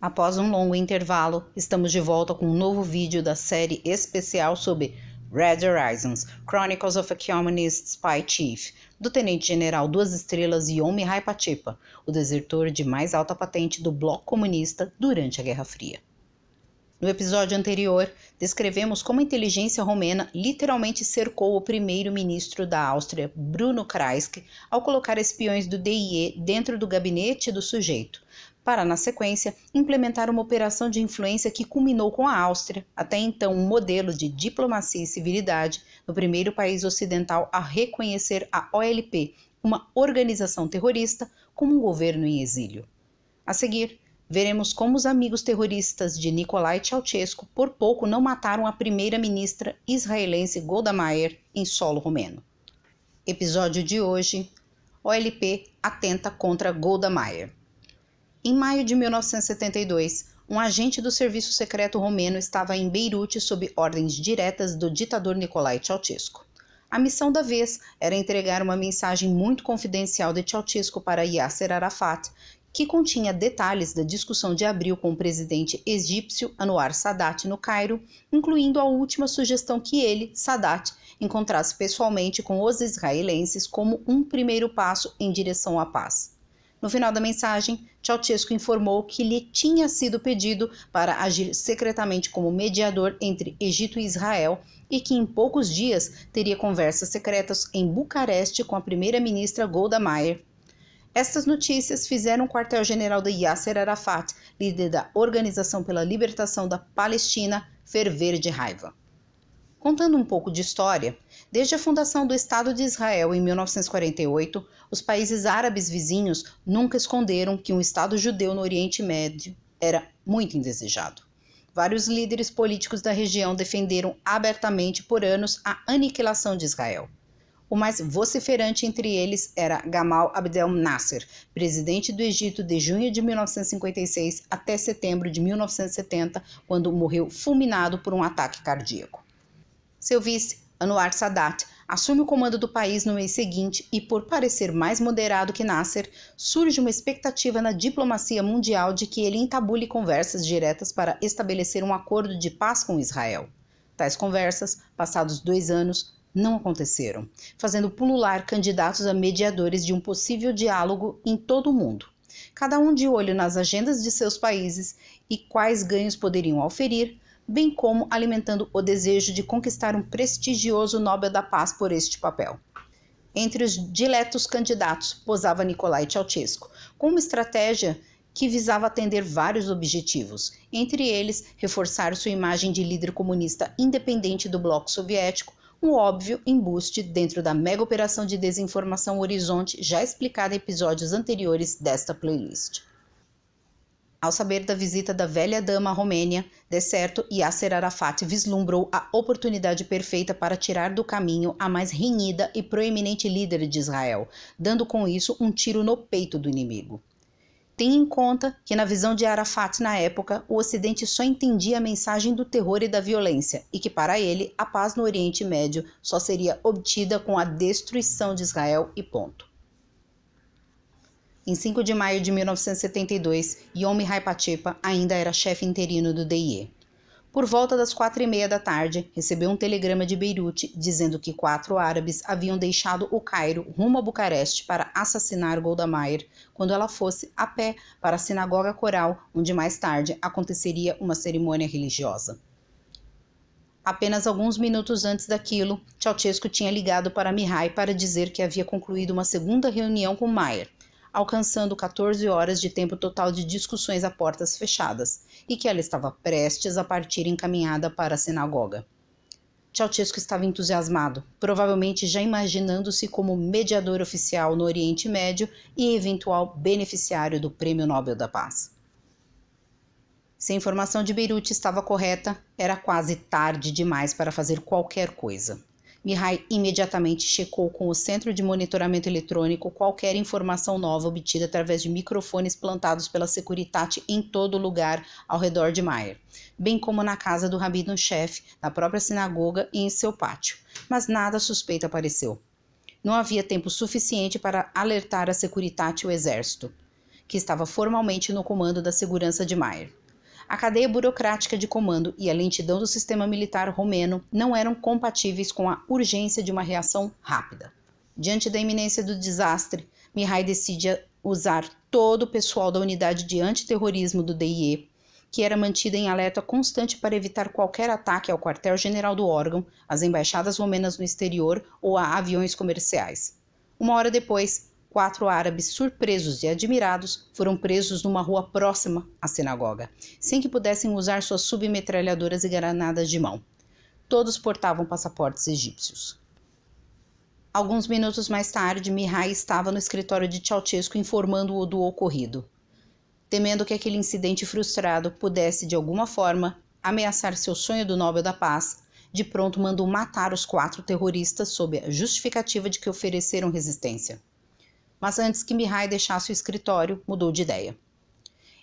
Após um longo intervalo, estamos de volta com um novo vídeo da série especial sobre Red Horizons, Chronicles of a Communist Spy Chief, do Tenente-General 2 Estrelas Ion Mihai Pacepa, o desertor de mais alta patente do bloco comunista durante a Guerra Fria. No episódio anterior, descrevemos como a inteligência romena literalmente cercou o primeiro-ministro da Áustria, Bruno Kreisky, ao colocar espiões do DIE dentro do gabinete do sujeito, para, na sequência, implementar uma operação de influência que culminou com a Áustria, até então um modelo de diplomacia e civilidade, no primeiro país ocidental a reconhecer a OLP, uma organização terrorista, como um governo em exílio. A seguir, veremos como os amigos terroristas de Nicolae Ceausescu por pouco não mataram a primeira-ministra israelense Golda Meir em solo romeno. Episódio de hoje: OLP atenta contra Golda Meir. Em maio de 1972, um agente do serviço secreto romeno estava em Beirute sob ordens diretas do ditador Nicolae Ceausescu. A missão da vez era entregar uma mensagem muito confidencial de Ceausescu para Yasser Arafat, que continha detalhes da discussão de abril com o presidente egípcio Anwar Sadat no Cairo, incluindo a última sugestão que ele, Sadat, encontrasse pessoalmente com os israelenses como um primeiro passo em direção à paz. No final da mensagem, Ceausescu informou que lhe tinha sido pedido para agir secretamente como mediador entre Egito e Israel e que em poucos dias teria conversas secretas em Bucareste com a primeira-ministra Golda Meir. Estas notícias fizeram o quartel-general de Yasser Arafat, líder da Organização pela Libertação da Palestina, ferver de raiva. Contando um pouco de história, desde a fundação do Estado de Israel em 1948, os países árabes vizinhos nunca esconderam que um Estado judeu no Oriente Médio era muito indesejado. Vários líderes políticos da região defenderam abertamente por anos a aniquilação de Israel. O mais vociferante entre eles era Gamal Abdel Nasser, presidente do Egito de junho de 1956 até setembro de 1970, quando morreu fulminado por um ataque cardíaco. Seu vice, Anwar Sadat, assume o comando do país no mês seguinte e, por parecer mais moderado que Nasser, surge uma expectativa na diplomacia mundial de que ele entabule conversas diretas para estabelecer um acordo de paz com Israel. Tais conversas, passados 2 anos, não aconteceram, fazendo pulular candidatos a mediadores de um possível diálogo em todo o mundo, cada um de olho nas agendas de seus países e quais ganhos poderiam oferir, bem como alimentando o desejo de conquistar um prestigioso Nobel da Paz por este papel. Entre os diletos candidatos posava Nicolae Ceausescu, com uma estratégia que visava atender vários objetivos, entre eles reforçar sua imagem de líder comunista independente do bloco soviético, um óbvio embuste dentro da mega operação de desinformação Horizonte já explicada em episódios anteriores desta playlist. Ao saber da visita da velha dama à Romênia, de certo, Yasser Arafat vislumbrou a oportunidade perfeita para tirar do caminho a mais renhida e proeminente líder de Israel, dando com isso um tiro no peito do inimigo. Tenha em conta que, na visão de Arafat na época, o Ocidente só entendia a mensagem do terror e da violência, e que, para ele, a paz no Oriente Médio só seria obtida com a destruição de Israel e ponto. Em 5 de maio de 1972, Ion Mihai Pacepa ainda era chefe interino do DIE. Por volta das 4h30 da tarde, recebeu um telegrama de Beirute dizendo que 4 árabes haviam deixado o Cairo rumo a Bucareste para assassinar Golda Meir quando ela fosse a pé para a sinagoga coral, onde mais tarde aconteceria uma cerimônia religiosa. Apenas alguns minutos antes daquilo, Ceausescu tinha ligado para Mihai para dizer que havia concluído uma segunda reunião com Meir, alcançando 14 horas de tempo total de discussões a portas fechadas, e que ela estava prestes a partir encaminhada para a sinagoga. Ceausescu estava entusiasmado, provavelmente já imaginando-se como mediador oficial no Oriente Médio e eventual beneficiário do Prêmio Nobel da Paz. Se a informação de Beirute estava correta, era quase tarde demais para fazer qualquer coisa. Mihai imediatamente checou com o Centro de Monitoramento Eletrônico qualquer informação nova obtida através de microfones plantados pela Securitate em todo lugar ao redor de Meir, bem como na casa do rabino-chefe, na própria sinagoga e em seu pátio, mas nada suspeito apareceu. Não havia tempo suficiente para alertar a Securitate e o exército. que estava formalmente no comando da segurança de Maier. A cadeia burocrática de comando e a lentidão do sistema militar romeno não eram compatíveis com a urgência de uma reação rápida. Diante da iminência do desastre, Mihai decide usar todo o pessoal da unidade de antiterrorismo do DIE, que era mantida em alerta constante para evitar qualquer ataque ao quartel-general do órgão, às embaixadas romenas no exterior ou a aviões comerciais. Uma hora depois, 4 árabes surpresos e admirados foram presos numa rua próxima à sinagoga, sem que pudessem usar suas submetralhadoras e granadas de mão. Todos portavam passaportes egípcios. Alguns minutos mais tarde, Mihai estava no escritório de Ceausescu informando-o do ocorrido. Temendo que aquele incidente frustrado pudesse, de alguma forma, ameaçar seu sonho do Nobel da Paz, de pronto mandou matar os 4 terroristas sob a justificativa de que ofereceram resistência. Mas antes que Mihai deixasse o escritório, mudou de ideia.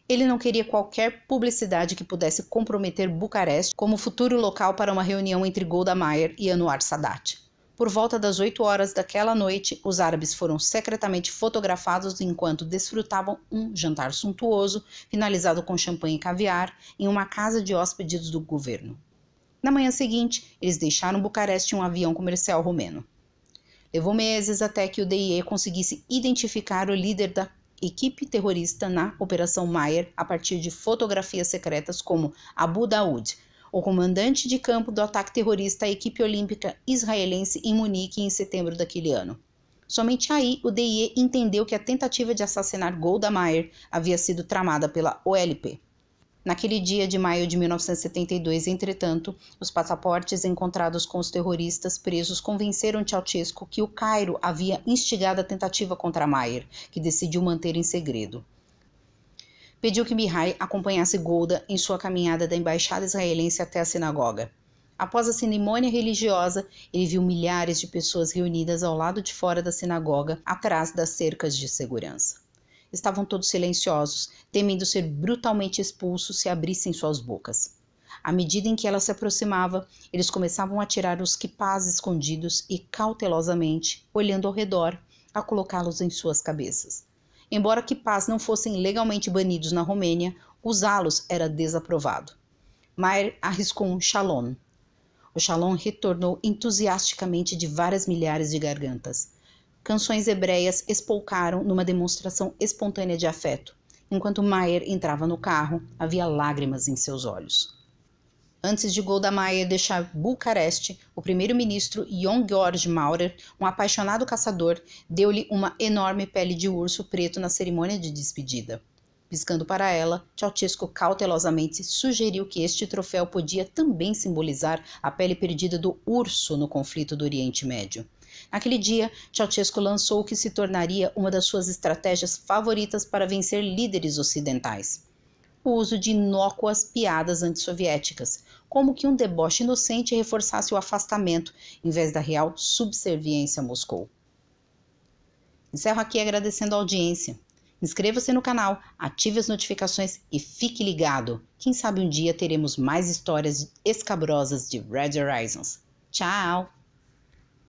Ele não queria qualquer publicidade que pudesse comprometer Bucareste como futuro local para uma reunião entre Golda Meir e Anwar Sadat. Por volta das 8 horas daquela noite, os árabes foram secretamente fotografados enquanto desfrutavam um jantar suntuoso, finalizado com champanhe e caviar, em uma casa de hóspedes do governo. Na manhã seguinte, eles deixaram Bucareste em um avião comercial romeno. Levou meses até que o DIE conseguisse identificar o líder da equipe terrorista na Operação Meir a partir de fotografias secretas como Abu Daoud, o comandante de campo do ataque terrorista à equipe olímpica israelense em Munique em setembro daquele ano. Somente aí o DIE entendeu que a tentativa de assassinar Golda Meir havia sido tramada pela OLP. Naquele dia de maio de 1972, entretanto, os passaportes encontrados com os terroristas presos convenceram Ceausescu que o Cairo havia instigado a tentativa contra Meir, que decidiu manter em segredo. Pediu que Mihai acompanhasse Golda em sua caminhada da embaixada israelense até a sinagoga. Após a cerimônia religiosa, ele viu milhares de pessoas reunidas ao lado de fora da sinagoga, atrás das cercas de segurança. Estavam todos silenciosos, temendo ser brutalmente expulsos se abrissem suas bocas. À medida em que ela se aproximava, eles começavam a tirar os quipás escondidos e, cautelosamente, olhando ao redor, a colocá-los em suas cabeças. Embora quipás não fossem legalmente banidos na Romênia, usá-los era desaprovado. Meir arriscou um shalom. O shalom retornou entusiasticamente de várias milhares de gargantas. Canções hebreias espolcaram numa demonstração espontânea de afeto. Enquanto Meir entrava no carro, havia lágrimas em seus olhos. Antes de Golda Meir deixar Bucareste, o primeiro-ministro Ion George Maurer, um apaixonado caçador, deu-lhe uma enorme pele de urso preto na cerimônia de despedida. Piscando para ela, Ceausescu cautelosamente sugeriu que este troféu podia também simbolizar a pele perdida do urso no conflito do Oriente Médio. Naquele dia, Ceausescu lançou o que se tornaria uma das suas estratégias favoritas para vencer líderes ocidentais: o uso de inócuas piadas antissoviéticas, como que um deboche inocente reforçasse o afastamento, em vez da real subserviência a Moscou. Encerro aqui agradecendo a audiência. Inscreva-se no canal, ative as notificações e fique ligado. Quem sabe um dia teremos mais histórias escabrosas de Red Horizons. Tchau!